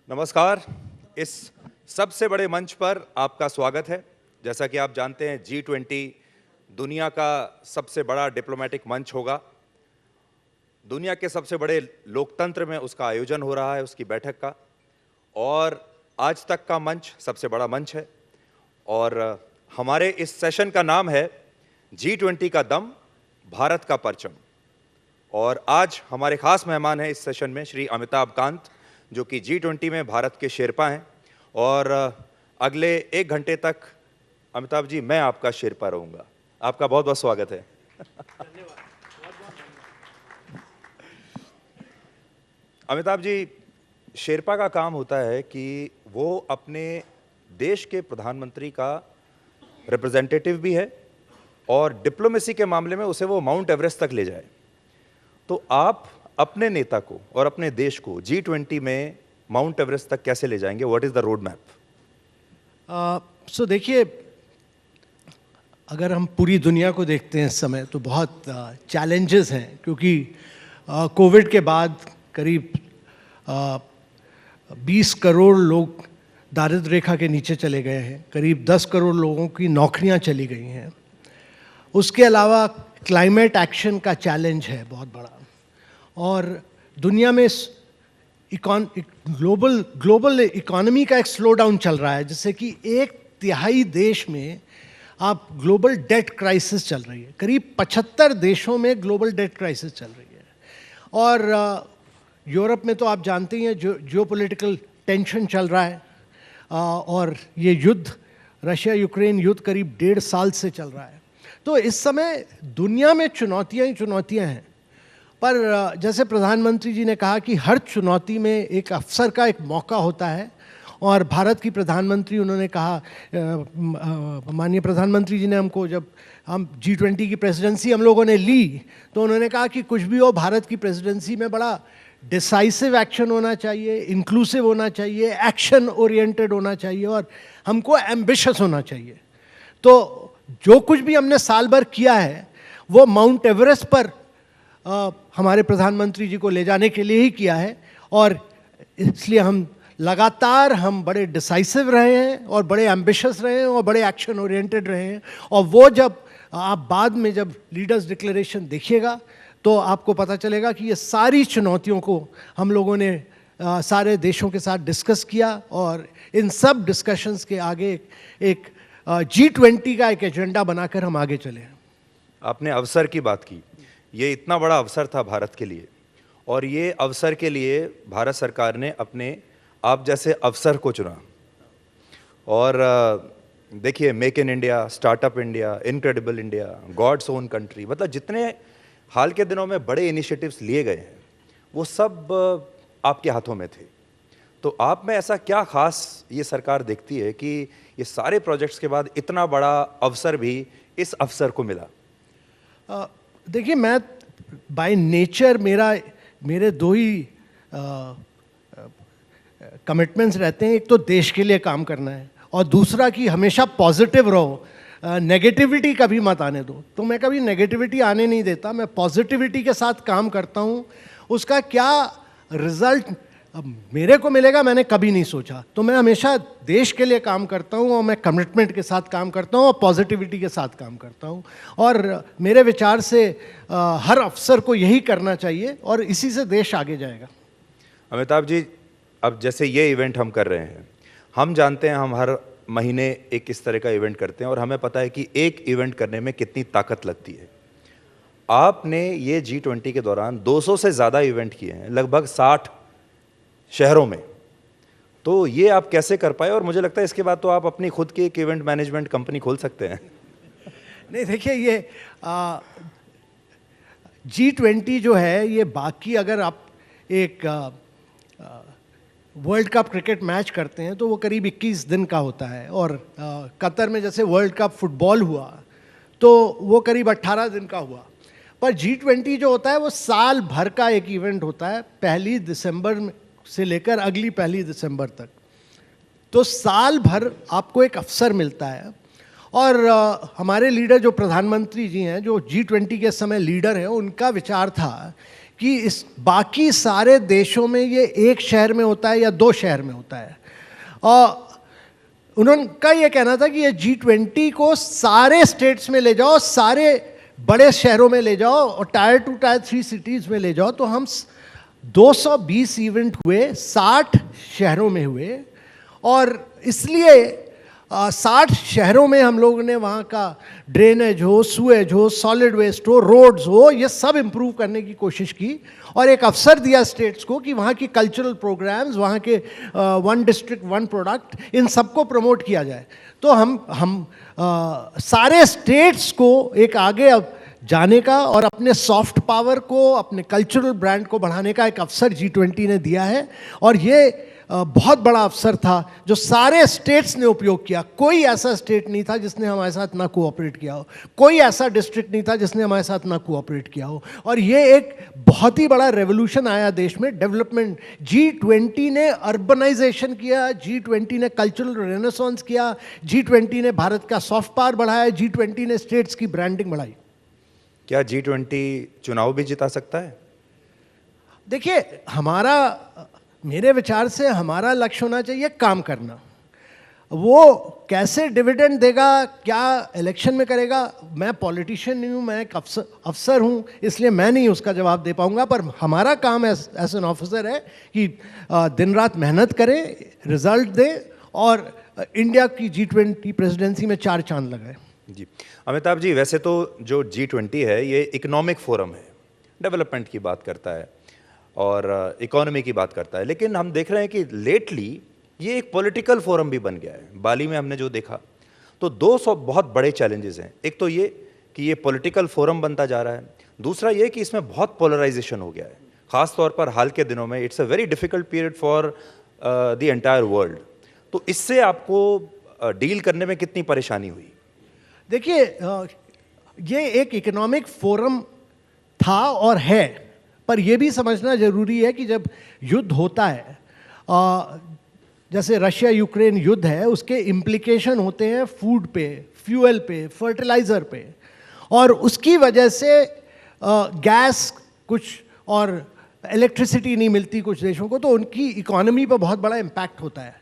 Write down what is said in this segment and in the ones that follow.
नमस्कार। इस सबसे बड़े मंच पर आपका स्वागत है। जैसा कि आप जानते हैं, G20 दुनिया का सबसे बड़ा डिप्लोमेटिक मंच होगा। दुनिया के सबसे बड़े लोकतंत्र में उसका आयोजन हो रहा है, उसकी बैठक का, और आज तक का मंच सबसे बड़ा मंच है। और हमारे इस सेशन का नाम है G20 का दम, भारत का परचम। और आज हमारे खास मेहमान हैं इस सेशन में श्री अमिताभ कांत, जो कि G20 में भारत के शेरपा हैं। और अगले 1 घंटे तक अमिताभ जी मैं आपका शेरपा रहूंगा। आपका बहुत बहुत स्वागत है। अमिताभ जी, शेरपा का काम होता है कि वो अपने देश के प्रधानमंत्री का रिप्रेजेंटेटिव भी है और डिप्लोमेसी के मामले में उसे वो माउंट एवरेस्ट तक ले जाए। तो आप अपने नेता को और अपने देश को G20 में माउंट एवरेस्ट तक कैसे ले जाएंगे? What is the road map? So देखिए, अगर हम पूरी दुनिया को देखते हैं इस समय तो बहुत चैलेंजेस हैं, क्योंकि कोविड के बाद करीब 20 करोड़ लोग दारिद्र्य रेखा के नीचे चले गए हैं, करीब 10 करोड़ लोगों की नौकरियां चली गई हैं। उसके अलावा क्लाइमेट एक्शन का चैलेंज है बहुत बड़ा, और दुनिया में ग्लोबल इकोनॉमी का एक स्लो डाउन चल रहा है, जिससे कि 1/3 देश में आप ग्लोबल डेट क्राइसिस चल रही है। करीब 75 देशों में ग्लोबल डेट क्राइसिस चल रही है। और यूरोप में तो आप जानते ही हैं जियोपॉलिटिकल टेंशन चल रहा है, और ये युद्ध, रशिया यूक्रेन युद्ध करीब 1.5 साल से चल रहा है। तो इस समय दुनिया में चुनौतियां ही चुनौतियां हैं। पर जैसे प्रधानमंत्री जी ने कहा कि हर चुनौती में एक अवसर का एक मौका होता है, और भारत की प्रधानमंत्री, उन्होंने कहा, माननीय प्रधानमंत्री जी ने हमको, जब हम G20 की प्रेसिडेंसी हम लोगों ने ली, तो उन्होंने कहा कि कुछ भी हो, भारत की प्रेसिडेंसी में बड़ा डिसाइसिव एक्शन होना चाहिए, इंक्लूसिव होना चाहिए, एक्शन ओरिएंटेड होना चाहिए, और हमको एम्बिशियस होना चाहिए। तो जो कुछ भी हमने साल भर किया है वो माउंट एवरेस्ट पर हमारे प्रधानमंत्री जी को ले जाने के लिए ही किया है, और इसलिए हम बड़े डिसाइसिव रहे हैं और बड़े एम्बिशियस रहे हैं और बड़े एक्शन ओरिएंटेड रहे हैं। और वो जब आप बाद में जब लीडर्स डिक्लेरेशन देखिएगा तो आपको पता चलेगा कि ये सारी चुनौतियों को हम लोगों ने सारे देशों के साथ डिस्कस किया, और इन सब डिस्कशंस के आगे एक G20 का एक एजेंडा बनाकर हम आगे चले हैं। आपने अवसर की बात की। ये इतना बड़ा अवसर था भारत के लिए, और ये अवसर के लिए भारत सरकार ने अपने आप जैसे अवसर को चुना। और देखिए, make in India, startup India, incredible India, God's own country, मतलब जितने हाल के दिनों में बड़े इनिशिएटिव्स लिए गए हैं वो सब आपके हाथों में थे। तो आप में ऐसा क्या खास ये सरकार देखती है कि ये सारे प्रोजेक्ट्स के बाद इतना बड़ा अवसर भी इस अवसर को मिला? देखिए, मैं बाय नेचर मेरे 2 ही कमिटमेंट्स रहते हैं। एक तो देश के लिए काम करना है, और दूसरा कि हमेशा पॉजिटिव रहो, नेगेटिविटी कभी मत आने दो। तो मैं कभी नेगेटिविटी आने नहीं देता, मैं पॉजिटिविटी के साथ काम करता हूँ। उसका क्या रिजल्ट मेरे को मिलेगा मैंने कभी नहीं सोचा। तो मैं हमेशा देश के लिए काम करता हूँ, और मैं कमिटमेंट के साथ काम करता हूँ और पॉजिटिविटी के साथ काम करता हूँ। और मेरे विचार से हर अफसर को यही करना चाहिए, और इसी से देश आगे जाएगा। अमिताभ जी, अब जैसे ये इवेंट हम कर रहे हैं, हम जानते हैं हम हर महीने एक इस तरह का इवेंट करते हैं, और हमें पता है कि एक इवेंट करने में कितनी ताकत लगती है। आपने ये G20 के दौरान 200 से ज़्यादा इवेंट किए हैं, लगभग 60 शहरों में। तो ये आप कैसे कर पाए? और मुझे लगता है इसके बाद तो आप अपनी खुद की एक इवेंट मैनेजमेंट कंपनी खोल सकते हैं। नहीं, देखिए, ये G20 जो है, ये बाकी अगर आप एक वर्ल्ड कप क्रिकेट मैच करते हैं तो वो करीब 21 दिन का होता है, और कतर में जैसे वर्ल्ड कप फुटबॉल हुआ तो वो करीब 18 दिन का हुआ। पर G20 जो होता है वो साल भर का एक इवेंट होता है, 1 दिसंबर से लेकर अगली 1 दिसंबर तक। तो साल भर आपको एक अवसर मिलता है। और हमारे लीडर जो प्रधानमंत्री जी हैं, जो G20 के समय लीडर हैं, उनका विचार था कि इस बाकी सारे देशों में ये एक शहर में होता है या दो शहर में होता है। और उनका ये कहना था कि ये G20 को सारे स्टेट्स में ले जाओ, सारे बड़े शहरों में ले जाओ और टायर 2 टायर 3 सिटीज़ में ले जाओ। तो हम 220 इवेंट हुए, 60 शहरों में हुए, और इसलिए 60 शहरों में हम लोगों ने वहाँ का ड्रेनेज हो, सुएज हो, सॉलिड वेस्ट हो, रोड्स हो, ये सब इम्प्रूव करने की कोशिश की और एक अवसर दिया स्टेट्स को कि वहाँ की कल्चरल प्रोग्राम्स, वहाँ के वन डिस्ट्रिक्ट वन प्रोडक्ट, इन सबको प्रमोट किया जाए। तो हम सारे स्टेट्स को एक आगे अब जाने का और अपने सॉफ्ट पावर को, अपने कल्चरल ब्रांड को बढ़ाने का एक अवसर G20 ने दिया है। और ये बहुत बड़ा अवसर था जो सारे स्टेट्स ने उपयोग किया। कोई ऐसा स्टेट नहीं था जिसने हमारे साथ ना कोऑपरेट किया हो, कोई ऐसा डिस्ट्रिक्ट नहीं था जिसने हमारे साथ ना कोऑपरेट किया हो। और ये एक बहुत ही बड़ा रेवोल्यूशन आया देश में, डेवलपमेंट। G20 ने अर्बनाइजेशन किया, G20 ने कल्चरल रेनेसांस किया, G20 ने भारत का सॉफ्ट पावर बढ़ाया, G20 ने स्टेट्स की ब्रांडिंग बढ़ाई। क्या G20 चुनाव भी जिता सकता है? देखिए, मेरे विचार से हमारा लक्ष्य होना चाहिए काम करना। वो कैसे डिविडेंड देगा, क्या इलेक्शन में करेगा, मैं पॉलिटिशियन नहीं हूँ, मैं एक अफसर हूँ, इसलिए मैं नहीं उसका जवाब दे पाऊँगा। पर हमारा काम एज एन ऑफिसर है कि दिन रात मेहनत करें, रिजल्ट दे और इंडिया की G20 प्रेसिडेंसी में 4 चांद लगाए। जी अमिताभ जी, वैसे तो जो G20 है ये इकोनॉमिक फोरम है, डेवलपमेंट की बात करता है और इकोनॉमी की बात करता है, लेकिन हम देख रहे हैं कि लेटली ये एक पॉलिटिकल फोरम भी बन गया है। बाली में हमने जो देखा, तो 200 बहुत बड़े चैलेंजेस हैं। एक तो ये कि ये पॉलिटिकल फोरम बनता जा रहा है, दूसरा ये कि इसमें बहुत पोलराइजेशन हो गया है, ख़ास तौर पर हाल के दिनों में। It's a very difficult period for the entire world. तो इससे आपको डील करने में कितनी परेशानी हुई? देखिए, ये एक इकोनॉमिक फोरम था और है, पर यह भी समझना जरूरी है कि जब युद्ध होता है, जैसे रशिया यूक्रेन युद्ध है, उसके इम्प्लीकेशन होते हैं फूड पे, फ्यूल पे, फर्टिलाइज़र पे, और उसकी वजह से गैस कुछ और इलेक्ट्रिसिटी नहीं मिलती कुछ देशों को, तो उनकी इकोनॉमी पर बहुत बड़ा इम्पैक्ट होता है।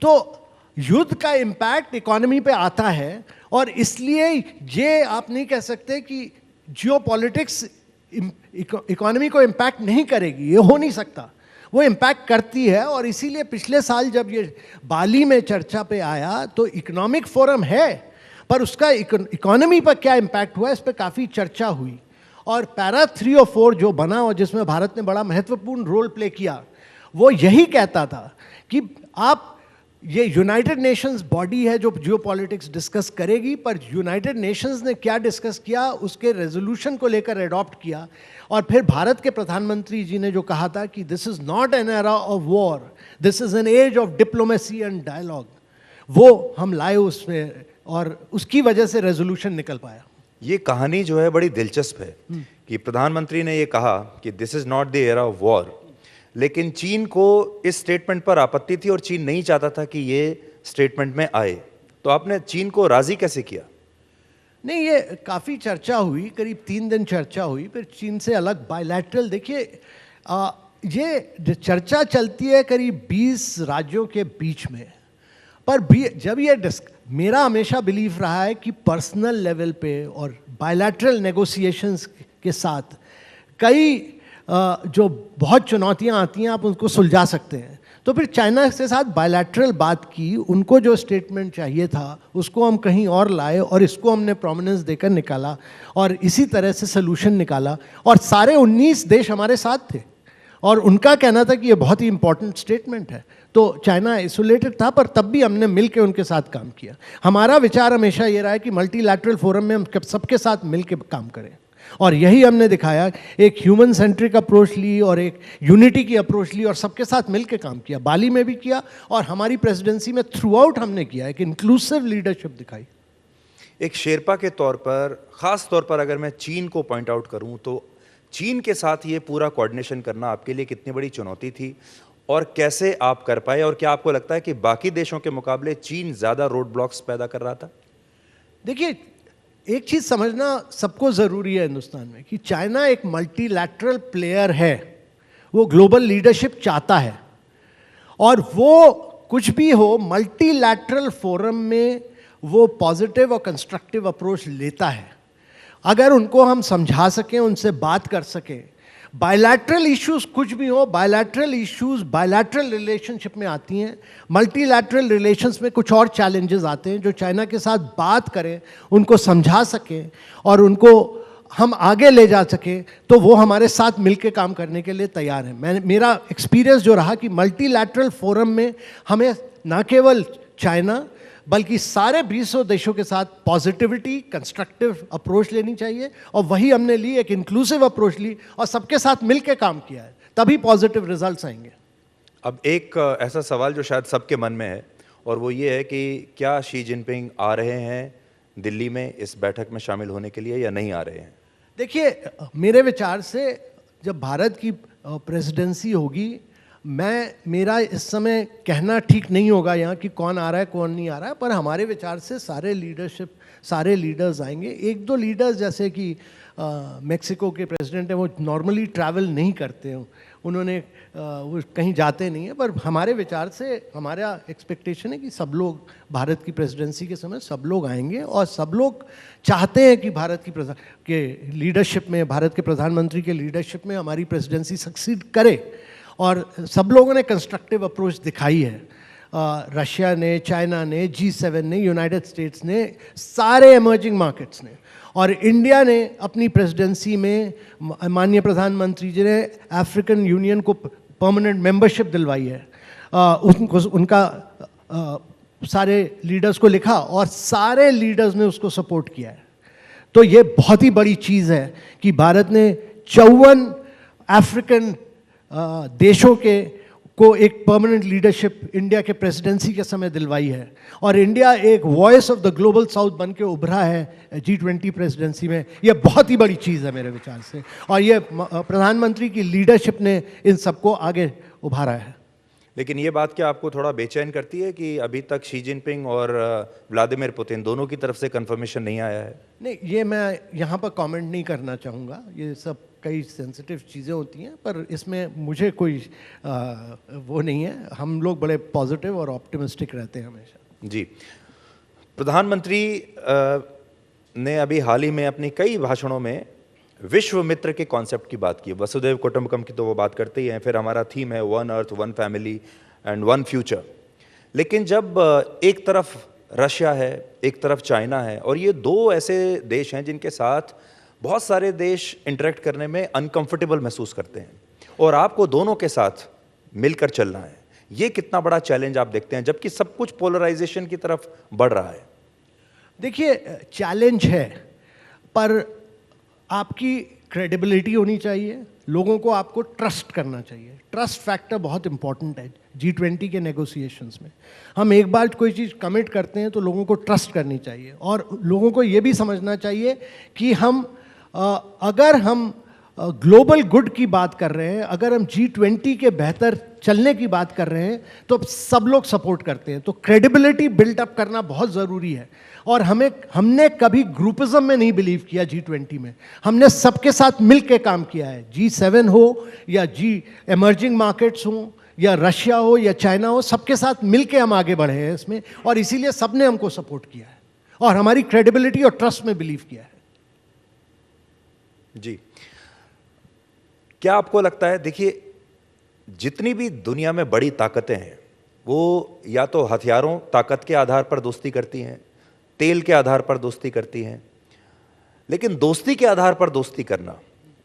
तो युद्ध का इम्पैक्ट इकोनॉमी पे आता है, और इसलिए ये आप नहीं कह सकते कि जियोपॉलिटिक्स इकोनॉमी को इम्पैक्ट नहीं करेगी, ये हो नहीं सकता, वो इम्पैक्ट करती है। और इसीलिए पिछले साल जब ये बाली में चर्चा पे आया, तो इकोनॉमिक फोरम है, पर उसका इकोनॉमी पर क्या इम्पैक्ट हुआ, इस पर काफ़ी चर्चा हुई। और पैरा 3 और 4 जो बना और जिसमें भारत ने बड़ा महत्वपूर्ण रोल प्ले किया, वो यही कहता था कि आप, ये यूनाइटेड नेशंस बॉडी है जो जियोपॉलिटिक्स डिस्कस करेगी, पर यूनाइटेड नेशंस ने क्या डिस्कस किया, उसके रेजोल्यूशन को लेकर अडॉप्ट किया। और फिर भारत के प्रधानमंत्री जी ने जो कहा था कि this is not an era of war, this is an age of diplomacy and dialogue, वो हम लाए उसमें, और उसकी वजह से रेजोल्यूशन निकल पाया। ये कहानी जो है बड़ी दिलचस्प है कि प्रधानमंत्री ने ये कहा कि this is not the era of war, लेकिन चीन को इस स्टेटमेंट पर आपत्ति थी और चीन नहीं चाहता था कि ये स्टेटमेंट में आए। तो आपने चीन को राजी कैसे किया? नहीं, ये काफ़ी चर्चा हुई, करीब 3 दिन चर्चा हुई, फिर चीन से अलग बायलैटरल। देखिए, ये चर्चा चलती है करीब 20 राज्यों के बीच में, पर जब ये मेरा हमेशा बिलीफ रहा है कि पर्सनल लेवल पे और बायलैटरल नेगोशिएशंस के साथ कई जो बहुत चुनौतियां आती हैं, आप उनको सुलझा सकते हैं। तो फिर चाइना के साथ बायलैटरल बात की, उनको जो स्टेटमेंट चाहिए था उसको हम कहीं और लाए और इसको हमने प्रोमिनेंस देकर निकाला और इसी तरह से सोल्यूशन निकाला। और सारे 19 देश हमारे साथ थे और उनका कहना था कि ये बहुत ही इंपॉर्टेंट स्टेटमेंट है। तो चाइना आइसोलेटेड था, पर तब भी हमने मिल के उनके साथ काम किया। हमारा विचार हमेशा ये रहा है कि मल्टीलैटरल फोरम में हम सबके साथ मिल के काम करें, और यही हमने दिखाया। एक ह्यूमन सेंट्रिक अप्रोच ली और एक यूनिटी की अप्रोच ली और सबके साथ मिलकर काम किया। बाली में भी किया और हमारी प्रेसिडेंसी में थ्रू आउट हमने किया, एक इंक्लूसिव लीडरशिप दिखाई। एक शेरपा के तौर पर, ख़ास तौर पर अगर मैं चीन को पॉइंट आउट करूं, तो चीन के साथ ये पूरा कोऑर्डिनेशन करना आपके लिए कितनी बड़ी चुनौती थी और कैसे आप कर पाए? और क्या आपको लगता है कि बाकी देशों के मुकाबले चीन ज़्यादा रोड ब्लॉक्स पैदा कर रहा था? देखिए, एक चीज समझना सबको जरूरी है हिंदुस्तान में कि चाइना एक मल्टीलैटरल प्लेयर है, वो ग्लोबल लीडरशिप चाहता है और वो कुछ भी हो मल्टीलैटरल फोरम में वो पॉजिटिव और कंस्ट्रक्टिव अप्रोच लेता है। अगर उनको हम समझा सकें, उनसे बात कर सकें, बायलैटरल इश्यूज कुछ भी हो, बायलैटरल इश्यूज बायलैटरल रिलेशनशिप में आती हैं, मल्टीलैटरल रिलेशंस में कुछ और चैलेंजेस आते हैं। जो चाइना के साथ बात करें, उनको समझा सकें और उनको हम आगे ले जा सकें, तो वो हमारे साथ मिलकर काम करने के लिए तैयार हैं। मेरा एक्सपीरियंस जो रहा कि मल्टीलैटरल फोरम में हमें ना केवल चाइना बल्कि सारे 200 देशों के साथ पॉजिटिविटी, कंस्ट्रक्टिव अप्रोच लेनी चाहिए और वही हमने ली, एक इंक्लूसिव अप्रोच ली और सबके साथ मिलकर काम किया है, तभी पॉजिटिव रिजल्ट्स आएंगे। अब एक ऐसा सवाल जो शायद सबके मन में है और वो ये है कि क्या शी जिनपिंग आ रहे हैं दिल्ली में इस बैठक में शामिल होने के लिए या नहीं आ रहे हैं? देखिए, मेरे विचार से जब भारत की प्रेसिडेंसी होगी, मेरा इस समय कहना ठीक नहीं होगा यहाँ कि कौन आ रहा है कौन नहीं आ रहा है, पर हमारे विचार से सारे लीडर्स आएंगे। एक दो लीडर्स जैसे कि मेक्सिको के प्रेसिडेंट हैं, वो नॉर्मली ट्रैवल नहीं करते हैं, उन्होंने वो कहीं जाते नहीं हैं, पर हमारे विचार से हमारा एक्सपेक्टेशन है कि सब लोग भारत की प्रेसिडेंसी के समय सब लोग आएंगे और सब लोग चाहते हैं कि भारत के लीडरशिप में, भारत के प्रधानमंत्री के लीडरशिप में हमारी प्रेसिडेंसी सक्सीड करे और सब लोगों ने कंस्ट्रक्टिव अप्रोच दिखाई है। रशिया ने, चाइना ने, G7 ने, यूनाइटेड स्टेट्स ने, सारे इमर्जिंग मार्केट्स ने, और इंडिया ने अपनी प्रेसिडेंसी में माननीय प्रधानमंत्री जी ने अफ्रीकन यूनियन को परमानेंट मेंबरशिप दिलवाई है। उनका सारे लीडर्स को लिखा और सारे लीडर्स ने उसको सपोर्ट किया है। तो ये बहुत ही बड़ी चीज़ है कि भारत ने 54 अफ्रीकन देशों को एक परमानेंट लीडरशिप इंडिया के प्रेसिडेंसी के समय दिलवाई है और इंडिया एक voice of the global south बन के उभरा है G20 प्रेसिडेंसी में। यह बहुत ही बड़ी चीज़ है मेरे विचार से और ये प्रधानमंत्री की लीडरशिप ने इन सबको आगे उभारा है। लेकिन ये बात क्या आपको थोड़ा बेचैन करती है कि अभी तक शी जिनपिंग और व्लादिमीर पुतिन दोनों की तरफ से कंफर्मेशन नहीं आया है? नहीं, ये मैं यहाँ पर कमेंट नहीं करना चाहूँगा, ये सब कई सेंसिटिव चीज़ें होती हैं, पर इसमें मुझे कोई वो नहीं है। हम लोग बड़े पॉजिटिव और ऑप्टिमिस्टिक रहते हैं हमेशा। जी, प्रधानमंत्री ने अभी हाल ही में अपनी कई भाषणों में विश्व मित्र के कॉन्सेप्ट की बात की। वसुधैव कुटुंबकम की तो वो बात करते ही हैं, फिर हमारा थीम है one earth, one family and one future. लेकिन जब एक तरफ रशिया है, एक तरफ चाइना है और ये दो ऐसे देश हैं जिनके साथ बहुत सारे देश इंटरेक्ट करने में अनकंफर्टेबल महसूस करते हैं और आपको दोनों के साथ मिलकर चलना है, ये कितना बड़ा चैलेंज आप देखते हैं जबकि सब कुछ पोलराइजेशन की तरफ बढ़ रहा है? देखिए, चैलेंज है, पर आपकी क्रेडिबिलिटी होनी चाहिए, लोगों को आपको ट्रस्ट करना चाहिए। ट्रस्ट फैक्टर बहुत इंपॉर्टेंट है G20 के नेगोशिएशंस में। हम एक बार कोई चीज़ कमिट करते हैं तो लोगों को ट्रस्ट करनी चाहिए और लोगों को ये भी समझना चाहिए कि अगर हम ग्लोबल गुड की बात कर रहे हैं, अगर हम G20 के बेहतर चलने की बात कर रहे हैं तो सब लोग सपोर्ट करते हैं। तो क्रेडिबिलिटी बिल्डअप करना बहुत ज़रूरी है और हमने कभी ग्रुपिज्म में नहीं बिलीव किया। G20 में हमने सबके साथ मिलकर काम किया है। G7 हो या इमर्जिंग मार्केट्स हो या रशिया हो या चाइना हो, सबके साथ मिलकर हम आगे बढ़े हैं इसमें और इसीलिए सबने हमको सपोर्ट किया है और हमारी क्रेडिबिलिटी और ट्रस्ट में बिलीव किया है। जी, क्या आपको लगता है, देखिए जितनी भी दुनिया में बड़ी ताकतें हैं वो या तो हथियारों ताकत के आधार पर दोस्ती करती हैं, तेल के आधार पर दोस्ती करती हैं, लेकिन दोस्ती के आधार पर दोस्ती करना,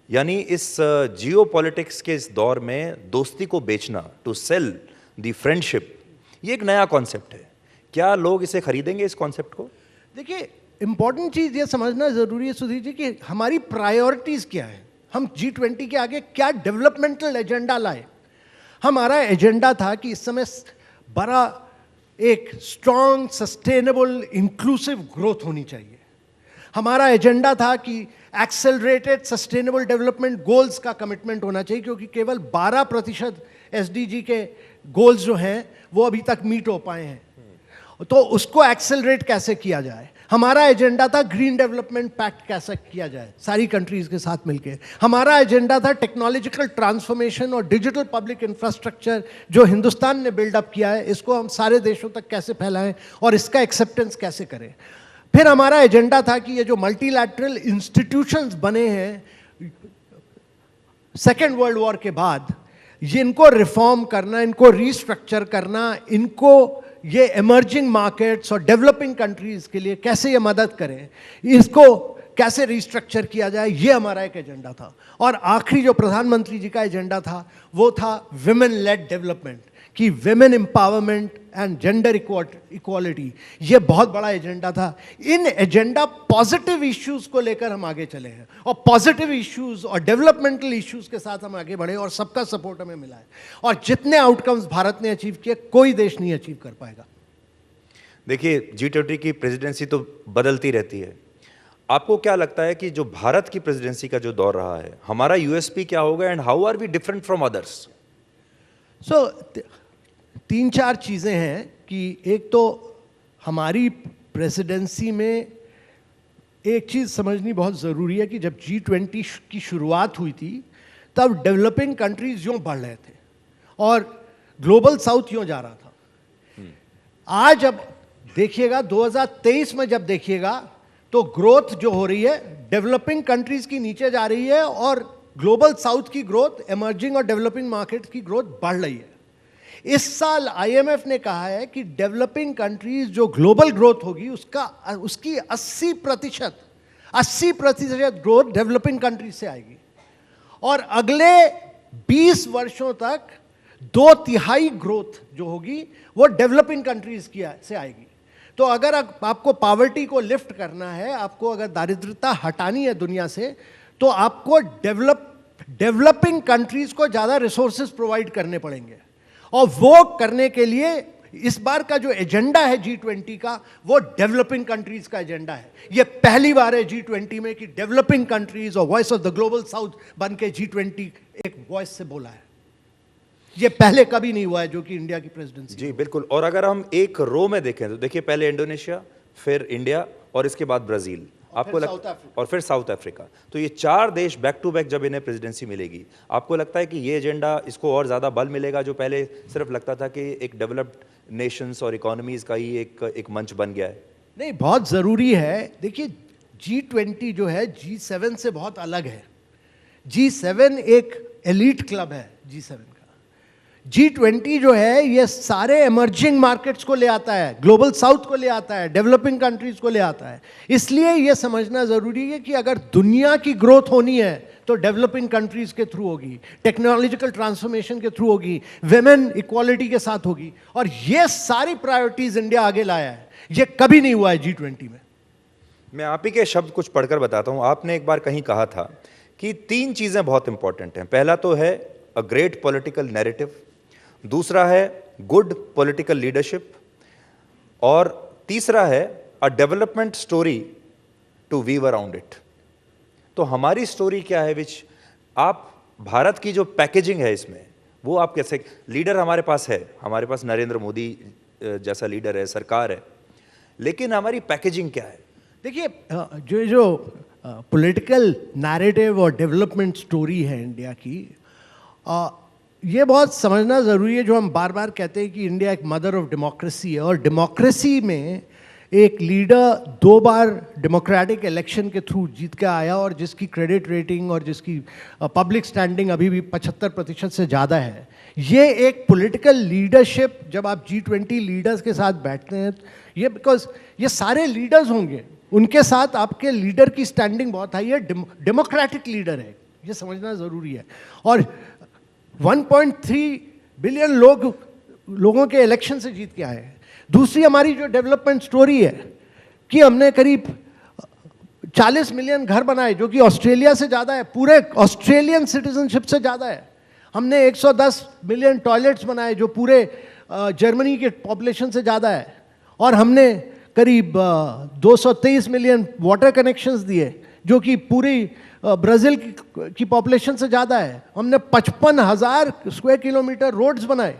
यानी इस जियोपॉलिटिक्स के इस दौर में दोस्ती को बेचना, टू सेल द फ्रेंडशिप, ये एक नया कॉन्सेप्ट है। क्या लोग इसे खरीदेंगे, इस कॉन्सेप्ट को? देखिए, इंपॉर्टेंट चीज़ ये समझना ज़रूरी है सुधीर जी कि हमारी प्रायोरिटीज़ क्या है। हम G20 के आगे क्या डेवलपमेंटल एजेंडा लाए। हमारा एजेंडा था कि इस समय बड़ा एक स्ट्रॉन्ग, सस्टेनेबल, इंक्लूसिव ग्रोथ होनी चाहिए। हमारा एजेंडा था कि एक्सेलरेटेड सस्टेनेबल डेवलपमेंट गोल्स का कमिटमेंट होना चाहिए, क्योंकि केवल 12% SDG के गोल्स जो हैं वो अभी तक मीट हो पाए हैं। तो उसको एक्सेलरेट कैसे किया जाए। हमारा एजेंडा था ग्रीन डेवलपमेंट पैक्ट कैसे किया जाए सारी कंट्रीज के साथ मिलके। हमारा एजेंडा था टेक्नोलॉजिकल ट्रांसफॉर्मेशन और डिजिटल पब्लिक इंफ्रास्ट्रक्चर जो हिंदुस्तान ने बिल्डअप किया है, इसको हम सारे देशों तक कैसे फैलाएं और इसका एक्सेप्टेंस कैसे करें। फिर हमारा एजेंडा था कि ये जो मल्टीलैटरल इंस्टीट्यूशंस बने हैं सेकेंड वर्ल्ड वॉर के बाद, इनको रिफॉर्म करना, इनको रीस्ट्रक्चर करना, इनको ये इमर्जिंग मार्केट्स और डेवलपिंग कंट्रीज के लिए कैसे ये मदद करें, इसको कैसे रीस्ट्रक्चर किया जाए, ये हमारा एक एजेंडा था। और आखिरी जो प्रधानमंत्री जी का एजेंडा था वो था विमेन लेड डेवलपमेंट, कि women empowerment and gender equality, ये बहुत बड़ा एजेंडा था। इन एजेंडा पॉजिटिव इश्यूज को लेकर हम आगे चले हैं और पॉजिटिव इश्यूज और डेवलपमेंटल इश्यूज के साथ हम आगे बढ़े और सबका सपोर्ट हमें मिला है। और जितने आउटकम्स भारत ने अचीव किए कोई देश नहीं अचीव कर पाएगा। देखिए, G20 की प्रेसिडेंसी तो बदलती रहती है। आपको क्या लगता है कि जो भारत की प्रेसिडेंसी का जो दौर रहा है, हमारा यूएसपी क्या होगा and how are we different from others? So 3-4 चीज़ें हैं कि एक तो हमारी प्रेसिडेंसी में एक चीज़ समझनी बहुत ज़रूरी है कि जब G20 की शुरुआत हुई थी तब डेवलपिंग कंट्रीज यूँ बढ़ रहे थे और ग्लोबल साउथ यूँ जा रहा था। आज अब देखिएगा 2023 में जब देखिएगा तो ग्रोथ जो हो रही है डेवलपिंग कंट्रीज की नीचे जा रही है और ग्लोबल साउथ की ग्रोथ, इमर्जिंग और डेवलपिंग मार्केट की ग्रोथ बढ़ रही है। इस साल आईएमएफ ने कहा है कि डेवलपिंग कंट्रीज जो ग्लोबल ग्रोथ होगी उसकी 80% ग्रोथ डेवलपिंग कंट्रीज से आएगी और अगले 20 वर्षों तक 2/3 ग्रोथ जो होगी वो डेवलपिंग कंट्रीज की से आएगी। तो अगर आपको पॉवर्टी को लिफ्ट करना है, आपको अगर दारिद्रता हटानी है दुनिया से, तो आपको डेवलपिंग कंट्रीज को ज़्यादा रिसोर्सेज प्रोवाइड करने पड़ेंगे। और वो करने के लिए इस बार का जो एजेंडा है G20 का, वो डेवलपिंग कंट्रीज का एजेंडा है। ये पहली बार है G20 में कि डेवलपिंग कंट्रीज और voice of the global south बन के G20 एक वॉइस से बोला है। ये पहले कभी नहीं हुआ है जो कि इंडिया की प्रेसिडेंसी। जी बिल्कुल। और अगर हम एक रो में देखें तो देखिए, पहले इंडोनेशिया, फिर इंडिया और इसके बाद ब्राजील, आपको और फिर साउथ अफ्रीका। तो ये 4 देश बैक टू बैक जब इन्हें प्रेसिडेंसी मिलेगी, आपको लगता है कि ये एजेंडा इसको और ज़्यादा बल मिलेगा? जो पहले सिर्फ लगता था कि एक डेवलप्ड नेशंस और इकोनॉमीज का ही एक मंच बन गया है। नहीं, बहुत ज़रूरी है। देखिए, G20 जो है G7 से बहुत अलग है। G7 एक एलीट क्लब है G7 का। G20 जो है ये सारे इमर्जिंग मार्केट्स को ले आता है, ग्लोबल साउथ को ले आता है, डेवलपिंग कंट्रीज को ले आता है। इसलिए ये समझना ज़रूरी है कि अगर दुनिया की ग्रोथ होनी है तो डेवलपिंग कंट्रीज के थ्रू होगी, टेक्नोलॉजिकल ट्रांसफॉर्मेशन के थ्रू होगी, विमेन इक्वालिटी के साथ होगी। और ये सारी प्रायोरिटीज इंडिया आगे लाया है। ये कभी नहीं हुआ है G20 में। मैं आप ही के शब्द कुछ पढ़कर बताता हूँ। आपने एक बार कहीं कहा था कि 3 चीज़ें बहुत इंपॉर्टेंट हैं। पहला तो है अ ग्रेट पॉलिटिकल नैरेटिव, दूसरा है गुड पॉलिटिकल लीडरशिप, और तीसरा है a development story to weave around it. तो हमारी स्टोरी क्या है, विच आप भारत की जो पैकेजिंग है इसमें, वो आप कैसे, लीडर हमारे पास है, हमारे पास नरेंद्र मोदी जैसा लीडर है, सरकार है, लेकिन हमारी पैकेजिंग क्या है? देखिए, जो पॉलिटिकल नैरेटिव और डेवलपमेंट स्टोरी है इंडिया की, ये बहुत समझना ज़रूरी है। जो हम बार बार कहते हैं कि इंडिया एक मदर ऑफ डेमोक्रेसी है, और डेमोक्रेसी में एक लीडर 2 बार डेमोक्रेटिक इलेक्शन के थ्रू जीत के आया और जिसकी क्रेडिट रेटिंग और जिसकी पब्लिक स्टैंडिंग अभी भी 75% से ज़्यादा है, ये एक पॉलिटिकल लीडरशिप। जब आप G20 लीडर्स के साथ बैठते हैं, ये बिकॉज ये सारे लीडर्स होंगे, उनके साथ आपके लीडर की स्टैंडिंग बहुत हाई है, डेमोक्रेटिक लीडर है, ये समझना ज़रूरी है। और 1.3 बिलियन लोगों के इलेक्शन से जीत के आए हैं। दूसरी हमारी जो डेवलपमेंट स्टोरी है कि हमने करीब 40 मिलियन घर बनाए, जो कि ऑस्ट्रेलिया से ज़्यादा है, पूरे ऑस्ट्रेलियन सिटीजनशिप से ज़्यादा है। हमने 110 मिलियन टॉयलेट्स बनाए, जो पूरे जर्मनी के पॉपुलेशन से ज़्यादा है। और हमने करीब 223 मिलियन वाटर कनेक्शंस दिए, जो कि पूरी ब्राज़ील की पॉपुलेशन से ज़्यादा है। हमने 55,000 स्क्वायर किलोमीटर रोड्स बनाए,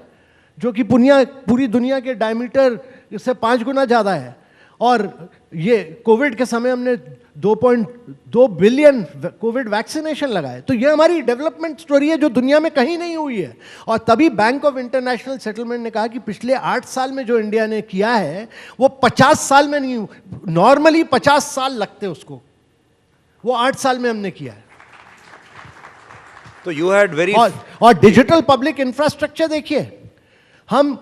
जो कि पूरी दुनिया के डायमीटर से 5 गुना ज़्यादा है। और ये कोविड के समय हमने 2.2 बिलियन कोविड वैक्सीनेशन लगाए। तो ये हमारी डेवलपमेंट स्टोरी है जो दुनिया में कहीं नहीं हुई है। और तभी बैंक ऑफ इंटरनेशनल सेटलमेंट ने कहा कि पिछले 8 साल में जो इंडिया ने किया है वो 50 साल में नहीं, नॉर्मली 50 साल लगते उसको, वो 8 साल में हमने किया है। तो यू हैड वेरी और डिजिटल पब्लिक इंफ्रास्ट्रक्चर देखिए, हम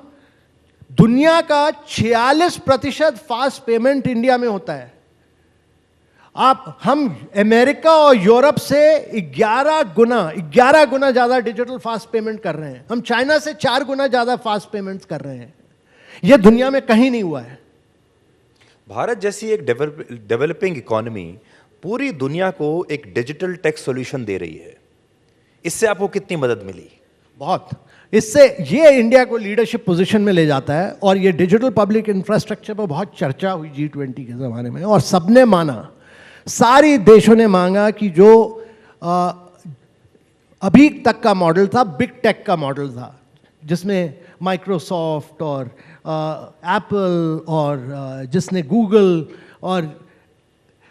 दुनिया का 46% फास्ट पेमेंट इंडिया में होता है। हम अमेरिका और यूरोप से 11 गुना ज्यादा डिजिटल फास्ट पेमेंट कर रहे हैं। हम चाइना से 4 गुना ज्यादा फास्ट पेमेंट्स कर रहे हैं। यह दुनिया में कहीं नहीं हुआ है। भारत जैसी एक डेवलपिंग इकोनॉमी पूरी दुनिया को एक डिजिटल टेक सॉल्यूशन दे रही है, इससे आपको कितनी मदद मिली? बहुत। इससे ये इंडिया को लीडरशिप पोजीशन में ले जाता है। और ये डिजिटल पब्लिक इंफ्रास्ट्रक्चर पर बहुत चर्चा हुई G20 के ज़माने में, और सबने माना, सारी देशों ने मांगा कि जो अभी तक का मॉडल था, बिग टेक का मॉडल था, जिसमें माइक्रोसॉफ्ट और एप्पल और जिसने गूगल और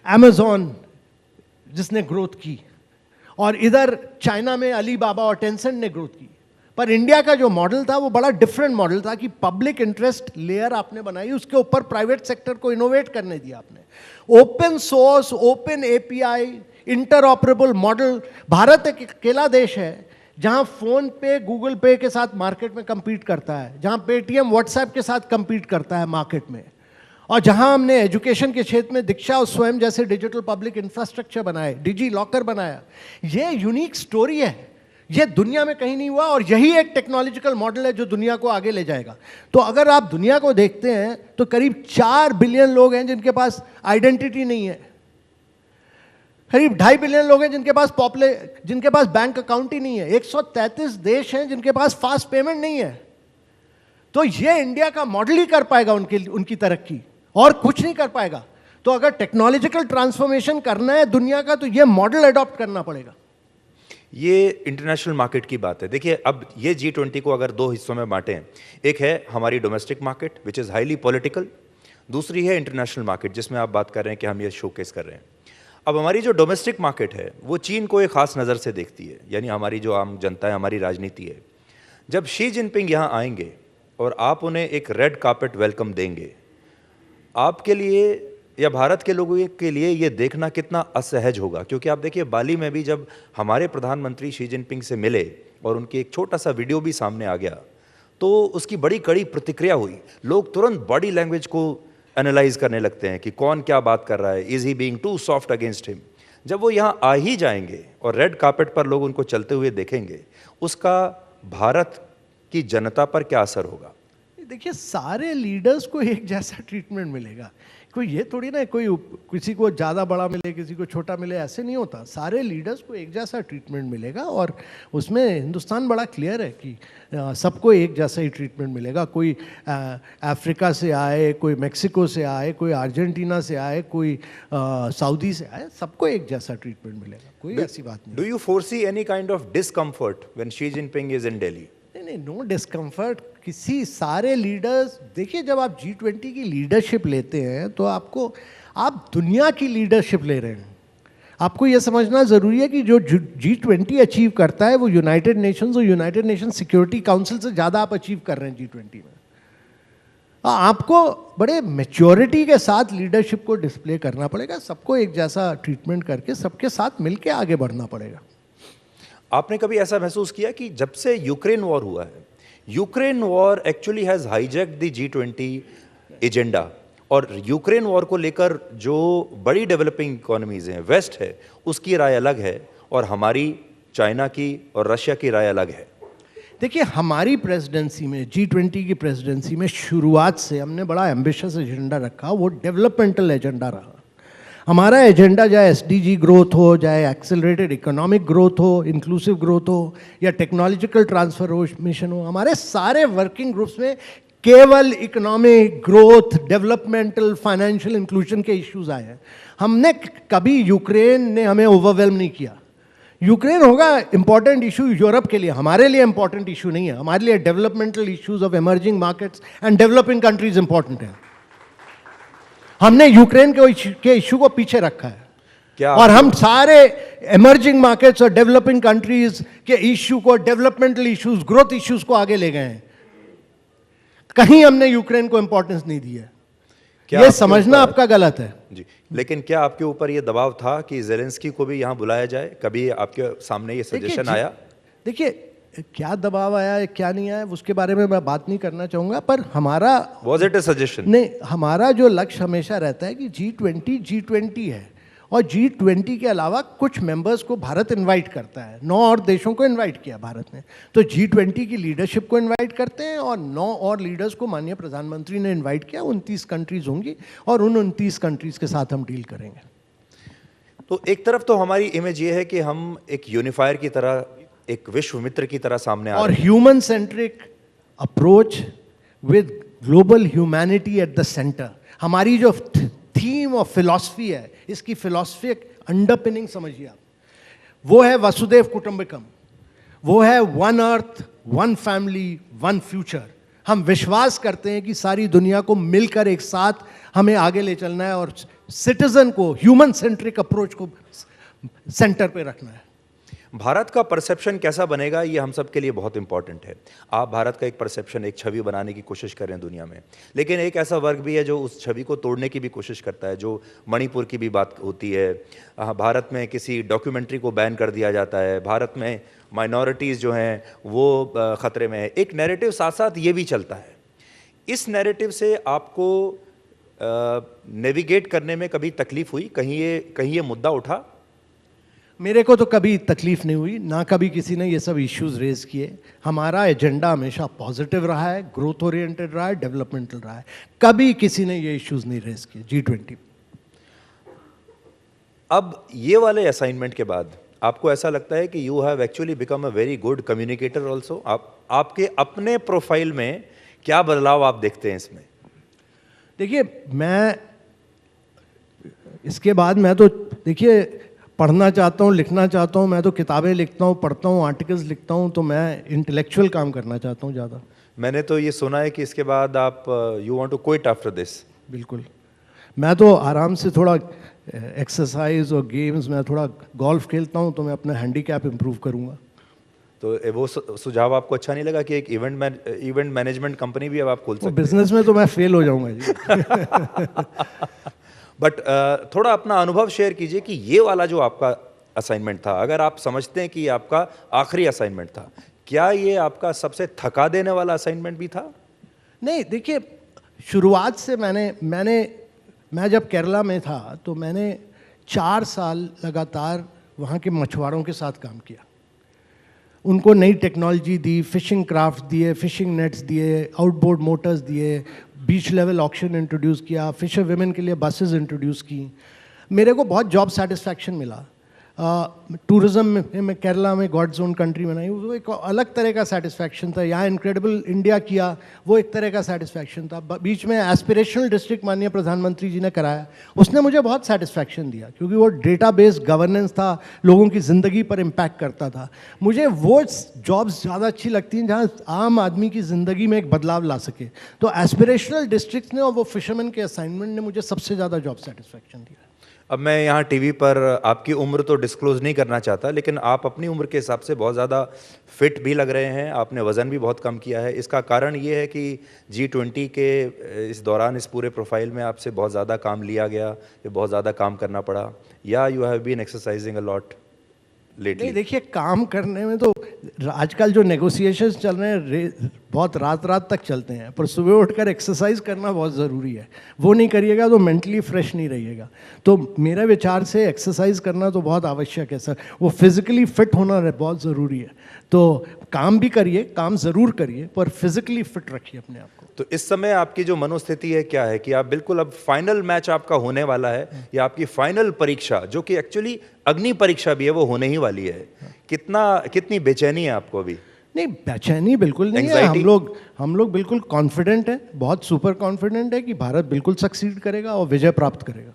अमेज़ॉन जिसने ग्रोथ की, और इधर चाइना में अलीबाबा और टेंसेंट ने ग्रोथ की। पर इंडिया का जो मॉडल था वो बड़ा डिफरेंट मॉडल था कि पब्लिक इंटरेस्ट लेयर आपने बनाई, उसके ऊपर प्राइवेट सेक्टर को इनोवेट करने दिया आपने। Open source, open API, interoperable model. Bharat एक अकेला देश है जहां फोन पे गूगल पे के साथ मार्केट में compete करता है, जहां पेटीएम व्हाट्सएप के साथ compete करता है मार्केट में, और जहां हमने एजुकेशन के क्षेत्र में दीक्षा और स्वयं जैसे डिजिटल पब्लिक इंफ्रास्ट्रक्चर बनाए, डिजी लॉकर बनाया। ये यूनिक स्टोरी है, ये दुनिया में कहीं नहीं हुआ, और यही एक टेक्नोलॉजिकल मॉडल है जो दुनिया को आगे ले जाएगा। तो अगर आप दुनिया को देखते हैं तो करीब 4 बिलियन लोग हैं जिनके पास आइडेंटिटी नहीं है, करीब 2.5 बिलियन लोग हैं जिनके पास बैंक अकाउंट ही नहीं है, 133 देश हैं जिनके पास फास्ट पेमेंट नहीं है। तो ये इंडिया का मॉडल ही कर पाएगा उनकी तरक्की, और कुछ नहीं कर पाएगा। तो अगर टेक्नोलॉजिकल ट्रांसफॉर्मेशन करना है दुनिया का, तो ये मॉडल अडॉप्ट करना पड़ेगा। ये इंटरनेशनल मार्केट की बात है। देखिए, अब ये G20 को अगर 2 हिस्सों में बांटें, एक है हमारी domestic market which is highly political, दूसरी है इंटरनेशनल मार्केट जिसमें आप बात कर रहे हैं कि हम ये शोकेस कर रहे हैं। अब हमारी जो डोमेस्टिक मार्केट है वो चीन को एक खास नज़र से देखती है, यानी हमारी जो आम जनता है, हमारी राजनीति है। जब शी जिनपिंग यहाँ आएंगे और आप उन्हें एक रेड कार्पेट वेलकम देंगे, आपके लिए या भारत के लोगों के लिए ये देखना कितना असहज होगा। क्योंकि आप देखिए, बाली में भी जब हमारे प्रधानमंत्री शी जिनपिंग से मिले और उनकी एक छोटा सा वीडियो भी सामने आ गया, तो उसकी बड़ी कड़ी प्रतिक्रिया हुई। लोग तुरंत बॉडी लैंग्वेज को एनालाइज करने लगते हैं कि कौन क्या बात कर रहा है, is he being too soft against him. जब वो यहाँ आ ही जाएंगे और रेड कार्पेट पर लोग उनको चलते हुए देखेंगे, उसका भारत की जनता पर क्या असर होगा? देखिए, सारे लीडर्स को एक जैसा ट्रीटमेंट मिलेगा। कोई ये थोड़ी ना कोई किसी को ज़्यादा बड़ा मिले, किसी को छोटा मिले, ऐसे नहीं होता। सारे लीडर्स को एक जैसा ट्रीटमेंट मिलेगा, और उसमें हिंदुस्तान बड़ा क्लियर है कि सबको एक जैसा ही ट्रीटमेंट मिलेगा। कोई अफ्रीका से आए, कोई मेक्सिको से आए, कोई अर्जेंटीना से आए, कोई सऊदी से आए, सबको एक जैसा ट्रीटमेंट मिलेगा। कोई ऐसी बात नहीं। Do you foresee any kind of discomfort when Xi Jinping is in Delhi? नहीं, नो डिस्कम्फर्ट। सारे लीडर्स, देखिए, जब आप G20 की लीडरशिप लेते हैं तो आप दुनिया की लीडरशिप ले रहे हैं। आपको यह समझना ज़रूरी है कि जो G20 अचीव करता है वो यूनाइटेड नेशंस और यूनाइटेड नेशन सिक्योरिटी काउंसिल से ज़्यादा आप अचीव कर रहे हैं G20 में। आपको बड़े मैच्योरिटी के साथ लीडरशिप को डिस्प्ले करना पड़ेगा, सबको एक जैसा ट्रीटमेंट करके सबके साथ मिलकर आगे बढ़ना पड़ेगा। आपने कभी ऐसा महसूस किया कि जब से यूक्रेन वॉर हुआ है, Ukraine war actually has hijacked the G20 agenda, और यूक्रेन वॉर को लेकर जो बड़ी डेवलपिंग इकोनॉमीज़ हैं, वेस्ट है, उसकी राय अलग है, और हमारी, चाइना की और रशिया की राय अलग है? देखिए, हमारी प्रेसिडेंसी में, G20 की प्रेसिडेंसी में शुरुआत से हमने बड़ा एम्बिशियस एजेंडा रखा। वो डेवलपमेंटल एजेंडा रहा। हमारा एजेंडा चाहे SDG ग्रोथ हो, चाहे एक्सेलरेटेड इकोनॉमिक ग्रोथ हो, इंक्लूसिव ग्रोथ हो, या टेक्नोलॉजिकल ट्रांसफॉर्मेशन हो, हमारे सारे वर्किंग ग्रुप्स में केवल economic growth, developmental, financial inclusion के इश्यूज आए हैं। हमने कभी, यूक्रेन ने हमें ओवरवेल्म नहीं किया। यूक्रेन होगा इंपॉर्टेंट इशू यूरोप के लिए, हमारे लिए इंपॉर्टेंट इशू नहीं है। हमारे लिए developmental issues of emerging markets and developing countries important है। हमने यूक्रेन के इश्यू को पीछे रखा है क्या और हम सारे इमर्जिंग मार्केट्स और डेवलपिंग कंट्रीज के इश्यू को, डेवलपमेंटल इश्यूज, ग्रोथ इश्यूज को आगे ले गए हैं। कहीं हमने यूक्रेन को इंपॉर्टेंस नहीं दी है। ये समझना आपका गलत है जी। लेकिन क्या आपके ऊपर ये दबाव था कि ज़ेलेंस्की को भी यहाँ बुलाया जाए? कभी आपके सामने ये सजेशन आया? देखिए, क्या दबाव आया है, क्या नहीं आया, उसके बारे में मैं बात नहीं करना चाहूंगा, पर हमारा Was it a suggestion? नहीं, हमारा जो लक्ष्य हमेशा रहता है कि G20 है और G20 के अलावा कुछ मेंबर्स को भारत इनवाइट करता है। 9 और देशों को इनवाइट किया भारत ने, तो G20 की लीडरशिप को इनवाइट करते हैं और 9 और लीडर्स को माननीय प्रधानमंत्री ने इनवाइट किया। 29 कंट्रीज होंगी और उन 29 कंट्रीज के साथ हम डील करेंगे। तो एक तरफ तो हमारी इमेज ये है कि हम एक यूनिफायर की तरह, एक विश्व मित्र की तरह सामने आ और रहे हैं। Human centric approach with global humanity at the centre, हमारी जो थीम और फिलॉसफी है, इसकी फिलॉसफिक अंडरपिनिंग समझिए आप, वो है वसुदेव कुटुंबकम, वो है one earth, one family, one future. हम विश्वास करते हैं कि सारी दुनिया को मिलकर एक साथ हमें आगे ले चलना है और सिटीजन को, ह्यूमन सेंट्रिक अप्रोच को सेंटर पे रखना है। भारत का परसेप्शन कैसा बनेगा, ये हम सब के लिए बहुत इंपॉर्टेंट है। आप भारत का एक परसेप्शन, एक छवि बनाने की कोशिश कर रहे हैं दुनिया में, लेकिन एक ऐसा वर्ग भी है जो उस छवि को तोड़ने की भी कोशिश करता है। जो मणिपुर की भी बात होती है, भारत में किसी डॉक्यूमेंट्री को बैन कर दिया जाता है, भारत में माइनॉरिटीज़ जो हैं वो ख़तरे में है। एक नैरेटिव साथ साथ ये भी चलता है। इस नैरेटिव से आपको नेविगेट करने में कभी तकलीफ हुई? कहीं ये मुद्दा उठा? मेरे को तो कभी तकलीफ नहीं हुई, ना कभी किसी ने ये सब इश्यूज रेज किए। हमारा एजेंडा हमेशा पॉजिटिव रहा है, ग्रोथ ओरिएंटेड रहा है, डेवलपमेंटल रहा है। कभी किसी ने ये इश्यूज नहीं रेज किए G20। अब ये वाले असाइनमेंट के बाद आपको ऐसा लगता है कि you have actually become a very good communicator also? आपके अपने प्रोफाइल में क्या बदलाव आप देखते हैं इसमें? देखिए, मैं इसके बाद मैं तो देखिए पढ़ना चाहता हूँ, लिखना चाहता हूँ। मैं तो किताबें लिखता हूँ, पढ़ता हूँ, आर्टिकल्स लिखता हूँ, तो मैं इंटेलेक्चुअल काम करना चाहता हूँ ज़्यादा। मैंने तो ये सुना है कि इसके बाद आप you want to quit after this. बिल्कुल, मैं तो आराम से थोड़ा एक्सरसाइज और गेम्स, मैं थोड़ा गोल्फ खेलता हूँ, तो मैं अपना हैंडीकैप इम्प्रूव करूँगा। तो वो सुझाव आपको अच्छा नहीं लगा कि एक इवेंट मैनेजमेंट कंपनी भी अब आप खोल सकते हैं? बिजनेस में तो मैं फेल हो जाऊँगा जी। बट थोड़ा अपना अनुभव शेयर कीजिए कि ये वाला जो आपका असाइनमेंट था, अगर आप समझते हैं कि ये आपका आखिरी असाइनमेंट था, क्या ये आपका सबसे थका देने वाला असाइनमेंट भी था? नहीं, देखिए, शुरुआत से मैं जब केरला में था तो मैंने 4 साल लगातार वहाँ के मछुआरों के साथ काम किया। उनको नई टेक्नोलॉजी दी, फिशिंग क्राफ्ट दिए, फिशिंग नेट्स दिए, आउटबोर्ड मोटर्स दिए, बीच लेवल ऑक्शन इंट्रोड्यूस किया, फिशर विमेन के लिए बसेस इंट्रोड्यूस की। मेरे को बहुत जॉब सेटिस्फैक्शन मिला। टूरिज्म में केरला में गॉड जोन कंट्री बनाई, वो एक अलग तरह का सेटिस्फैक्शन था। यहाँ इनक्रेडिबल इंडिया किया, वो एक तरह का सेटिस्फैक्शन था। बीच में एस्पिरेशनल डिस्ट्रिक्ट माननीय प्रधानमंत्री जी ने कराया, उसने मुझे बहुत सेटिस्फैक्शन दिया, क्योंकि वो डेटा बेस्ड गवर्नेंस था, लोगों की ज़िंदगी पर इम्पैक्ट करता था। मुझे वो जॉब्स ज़्यादा अच्छी लगती हैं जहाँ आम आदमी की ज़िंदगी में एक बदलाव ला सके। तो एस्पिरेशनल डिस्ट्रिक्ट ने और वो फिशरमैन के असाइनमेंट ने मुझे सबसे ज़्यादा जॉब सेटिस्फैक्शन दिया। अब मैं यहाँ टीवी पर आपकी उम्र तो डिस्क्लोज नहीं करना चाहता, लेकिन आप अपनी उम्र के हिसाब से बहुत ज़्यादा फिट भी लग रहे हैं। आपने वज़न भी बहुत कम किया है। इसका कारण ये है कि G20 के इस दौरान, इस पूरे प्रोफाइल में आपसे बहुत ज़्यादा काम लिया गया, या बहुत ज़्यादा काम करना पड़ा, या you have been exercising a lot lately? देखिए, काम करने में तो आजकल जो नेगोशिएशंस चल रहे हैं बहुत रात तक चलते हैं, पर सुबह उठकर एक्सरसाइज करना बहुत ज़रूरी है। वो नहीं करिएगा तो मेंटली फ्रेश नहीं रहिएगा। तो मेरे विचार से एक्सरसाइज करना तो बहुत आवश्यक है सर। वो फिजिकली फिट होना बहुत ज़रूरी है। तो काम भी करिए, काम ज़रूर करिए, पर फिजिकली फिट रखिए अपने आप को। तो इस समय आपकी जो मनोस्थिति है क्या है कि आप बिल्कुल अब फाइनल मैच आपका होने वाला है, या आपकी फाइनल परीक्षा, जो कि एक्चुअली अग्नि परीक्षा भी है, वो होने ही वाली है? कितनी बेचैनी है आपको अभी? नहीं, बेचैनी बिल्कुल नहीं है। हम लोग बिल्कुल कॉन्फिडेंट है, बहुत सुपर कॉन्फिडेंट है कि भारत बिल्कुल सक्सीड करेगा और विजय प्राप्त करेगा।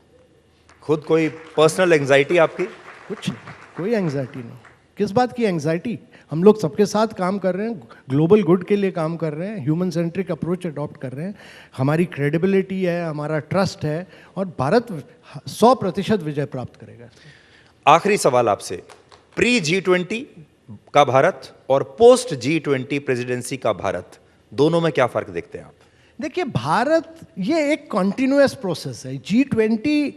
खुद कोई पर्सनल एंजाइटी आपकी? कुछ नहीं, कोई एंजाइटी नहीं। किस बात की एंग्जाइटी? हम लोग सबके साथ काम कर रहे हैं, ग्लोबल गुड के लिए काम कर रहे हैं, ह्यूमन सेंट्रिक अप्रोच अडॉप्ट कर रहे हैं, हमारी क्रेडिबिलिटी है, हमारा ट्रस्ट है, और भारत 100% विजय प्राप्त करेगा। आखिरी सवाल आपसे, प्री G20 का भारत और पोस्ट G20 प्रेसिडेंसी का भारत, दोनों में क्या फर्क देखते हैं आप? देखिए, भारत ये एक कॉन्टिन्यूअस प्रोसेस है। G20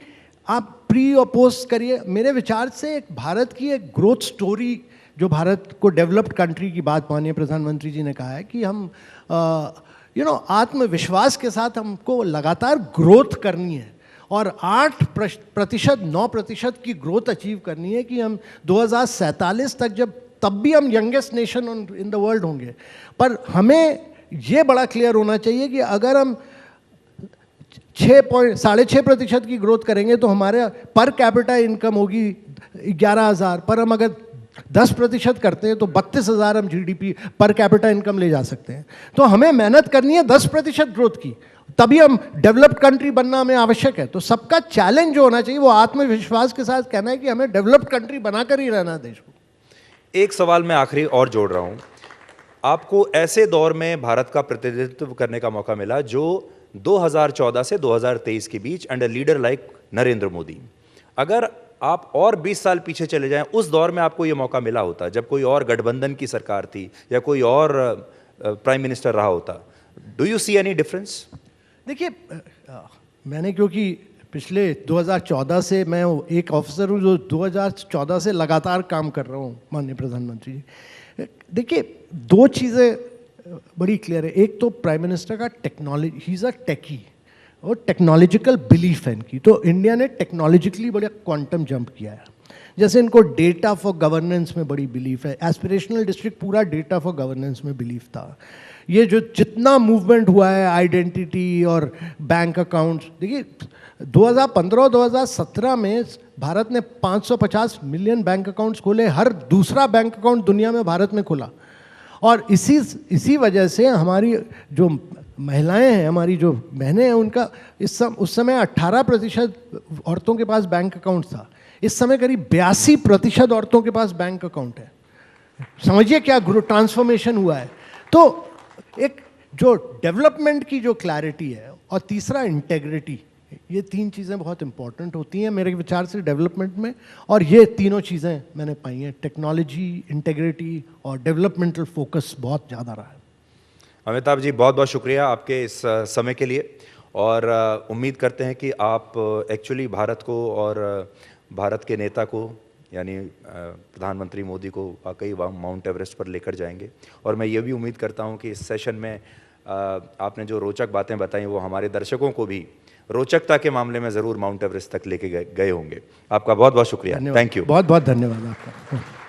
आप प्री और पोस्ट करिए, मेरे विचार से एक भारत की एक ग्रोथ स्टोरी, जो भारत को डेवलप्ड कंट्री की बात माननीय प्रधानमंत्री जी ने कहा है कि हम आत्मविश्वास के साथ हमको लगातार ग्रोथ करनी है और 8%, 9% की ग्रोथ अचीव करनी है कि हम 2047 तक, तब भी हम youngest nation in the world होंगे। पर हमें ये बड़ा क्लियर होना चाहिए कि अगर हम 6.5% की ग्रोथ करेंगे तो हमारे पर कैपिटा इनकम होगी 11,000, पर हम अगर 10% करते हैं तो 32,000 हम GDP पर कैपिटा इनकम ले जा सकते हैं। तो हमें मेहनत करनी है 10% ग्रोथ की, तभी हम डेवलप्ड कंट्री बनना हमें आवश्यक है। तो सबका चैलेंज जो होना चाहिए वो आत्मविश्वास के साथ कहना है कि हमें डेवलप्ड कंट्री बनाकर ही रहना देश को। एक सवाल मैं आखिरी और जोड़ रहा हूं, आपको ऐसे दौर में भारत का प्रतिनिधित्व करने का मौका मिला जो 2014 से 2023 के बीच, under leader like Narendra Modi. अगर आप और 20 साल पीछे चले जाएं, उस दौर में आपको ये मौका मिला होता जब कोई और गठबंधन की सरकार थी या कोई और प्राइम मिनिस्टर रहा होता, do you see any difference? देखिए, मैंने क्योंकि पिछले 2014 से मैं एक ऑफिसर हूँ जो 2014 से लगातार काम कर रहा हूँ माननीय प्रधानमंत्री जी। देखिए, दो चीज़ें बड़ी क्लियर है। एक तो प्राइम मिनिस्टर का टेक्नोलॉजी, ही इज़ अ टेकी, और टेक्नोलॉजिकल बिलीफ है इनकी। तो इंडिया ने टेक्नोलॉजिकली बड़ा क्वांटम जंप किया है। जैसे इनको डेटा फॉर गवर्नेंस में बड़ी बिलीफ है, एस्पिरेशनल डिस्ट्रिक्ट पूरा डेटा फॉर गवर्नेंस में बिलीफ था। ये जो जितना मूवमेंट हुआ है आइडेंटिटी और बैंक अकाउंट्स, देखिए 2015-2017 में भारत ने 550 मिलियन बैंक अकाउंट्स खोले, हर दूसरा बैंक अकाउंट दुनिया में भारत में खुला। और इसी वजह से हमारी जो महिलाएं हैं, हमारी जो बहनें हैं, उनका उस समय 18% औरतों के पास बैंक अकाउंट था। इस समय करीब 82% औरतों के पास बैंक अकाउंट है। समझिए क्या ट्रांसफॉर्मेशन हुआ है। तो एक जो डेवलपमेंट की जो क्लैरिटी है, और तीसरा इंटेग्रिटी, ये तीन चीज़ें बहुत इंपॉर्टेंट होती हैं मेरे विचार से डेवलपमेंट में। और ये तीनों चीज़ें मैंने पाई हैं, टेक्नोलॉजी, इंटेग्रिटी और डेवलपमेंटल फोकस बहुत ज़्यादा रहा है। अमिताभ जी, बहुत बहुत शुक्रिया आपके इस समय के लिए, और उम्मीद करते हैं कि आप एक्चुअली भारत को और भारत के नेता को, यानी प्रधानमंत्री मोदी को वाकई माउंट एवरेस्ट पर लेकर जाएंगे। और मैं ये भी उम्मीद करता हूँ कि इस सेशन में आपने जो रोचक बातें बताई वो हमारे दर्शकों को भी रोचकता के मामले में ज़रूर माउंट एवरेस्ट तक लेके गए होंगे। आपका बहुत बहुत शुक्रिया। Thank you. बहुत बहुत धन्यवाद आपका।